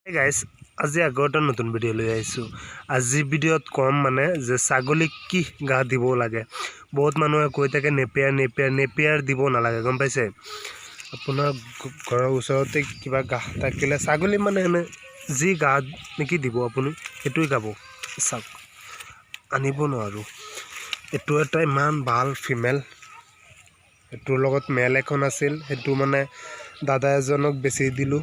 Hey guys, আজি আগতে নতুন ভিডিও লৈ আহিছো। আজি ভিডিওত কম মানে যে ছাগলীক কি গা দিব লাগে। বহুত মানুহে কৈ থাকে নেপিয়াৰ দিব নালাগে, গম পাইছে? আপোনাৰ ঘৰৰ ওচৰতে কিবা গা থাকিলে ছাগলী মানে এনে যি গা নেকি দিব আপুনি সেইটোই গাব। চাওক, আনিব নোৱাৰো। এটো এটা ইমান ভাল ফিমেল, এটোৰ লগত মেল এখন আছিল, সেইটো মানে দাদা এজনক বেছি দিলো।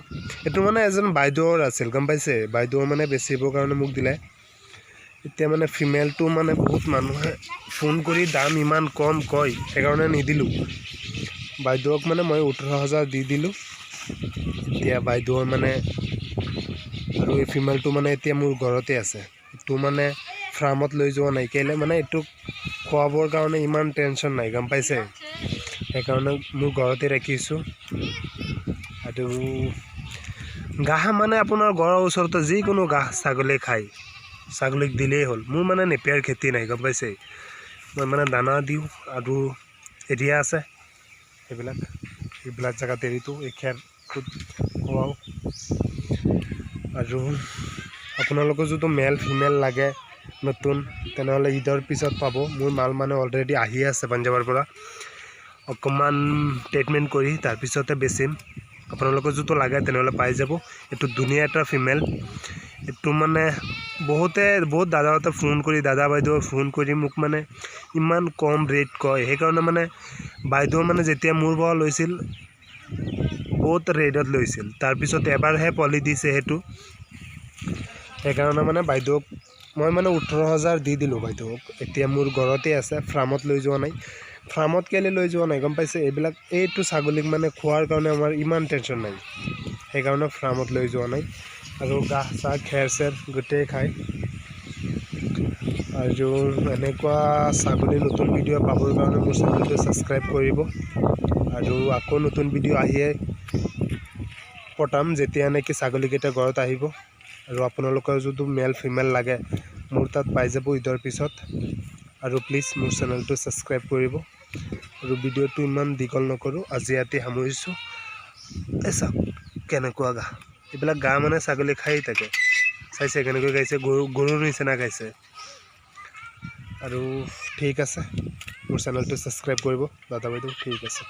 এটো মানে এজন বাইদেউৰ আছিল, গম পাইছে? বাইদেউ মানে বেচিবৰ কাৰণে মোক দিলে। এতিয়া মানে ফিমেলটো মানে বহুত মানুহে ফোন কৰি দাম ইমান কম কয়, সেইকাৰণে নিদিলো। বাইদেউক মানে মই 18,000 দি দিলো। এতিয়া বাইদেউৰ মানে আৰু এই ফিমেলটো মানে এতিয়া মোৰ ঘৰতে আছে। এটো মানে ফাৰ্মত লৈ যোৱা নাই, কেলে মানে এটো খোৱাবৰ কাৰণে ইমান টেনচন নাই, গম পাইছে? সেইকাৰণে মোৰ ঘৰতে ৰাখিছোঁ। আৰু গাহ মানে আপোনাৰ ঘৰৰ ওচৰতে যিকোনো গাহ ছাগলী খায়, ছাগলীক দিলেই হ'ল। মোৰ মানে নেপিয়াৰ খেতি নাই, গম পাইছে? মই মানে দানা দিওঁ আৰু এৰিয়া আছে, এইবিলাক জেগাত এৰি দিওঁ, এই খেৰ খুৱাওঁ। আৰু আপোনালোকৰ যদি মেল ফিমেল লাগে নতুন, তেনেহ'লে ঈদৰ পিছত পাব। মোৰ মাল মানে অলৰেডি আহি আছে পাঞ্জাৱৰ পৰা। অকণমান ট্ৰিটমেণ্ট কৰি তাৰপিছতে বেচিম। আপোনালোকৰ যদি লাগে তেনেহ'লে পাই যাব। এইটো ধুনীয়া এটা ফিমেল। এইটো মানে বহুত দাদাহঁতে ফোন কৰি, দাদা বাইদেউ ফোন কৰি মোক মানে ইমান কম ৰেট কয়। সেইকাৰণে মানে বাইদেউ মানে যেতিয়া মোৰ পৰা লৈছিল বহুত ৰেটত লৈছিল, তাৰপিছত এবাৰহে পোৱালি দিছে সেইটো। সেইকাৰণে মানে বাইদেউক মই মানে 18,000 দি দিলোঁ বাইদেউক। এতিয়া মোৰ ঘৰতে আছে, ফাৰ্মত লৈ যোৱা নাই। ফাৰ্মত কেলে লৈ যোৱা নাই, গম পাইছে? এইটো ছাগলীক মানে খোৱাৰ কাৰণে আমাৰ ইমান টেনচন নাই, সেইকাৰণে ফাৰ্মত লৈ যোৱা নাই। আৰু ঘাঁহ চাহ খেৰ চেৰ গোটেই খায়। আৰু এনেকুৱা ছাগলী নতুন ভিডিঅ' পাবৰ কাৰণে মোৰ চেনেলটো ছাবস্ক্ৰাইব কৰিব। আৰু আকৌ নতুন ভিডিঅ' আহিয়ে পঠাম যেতিয়া নেকি ছাগলীকেইটা ঘৰত আহিব। আৰু আপোনালোকৰ যদি মেল ফিমেল লাগে মোৰ তাত পাই যাব ঈদৰ পিছত। আৰু প্লিজ মোৰ চেনেলটো ছাবস্ক্ৰাইব কৰিব। আৰু ভিডিঅ'টো ইমান দীঘল নকৰোঁ, আজি ইয়াতে সামৰিছোঁ। এই চাওক কেনেকুৱা গা, এইবিলাক গা মানে ছাগলী খাই থাকে। চাইছে কেনেকৈ গাইছে, গৰুৰ নিচিনা গাইছে। আৰু ঠিক আছে, মোৰ চেনেলটো ছাবস্ক্ৰাইব কৰিব দাদা বাইদেউ, ঠিক আছে।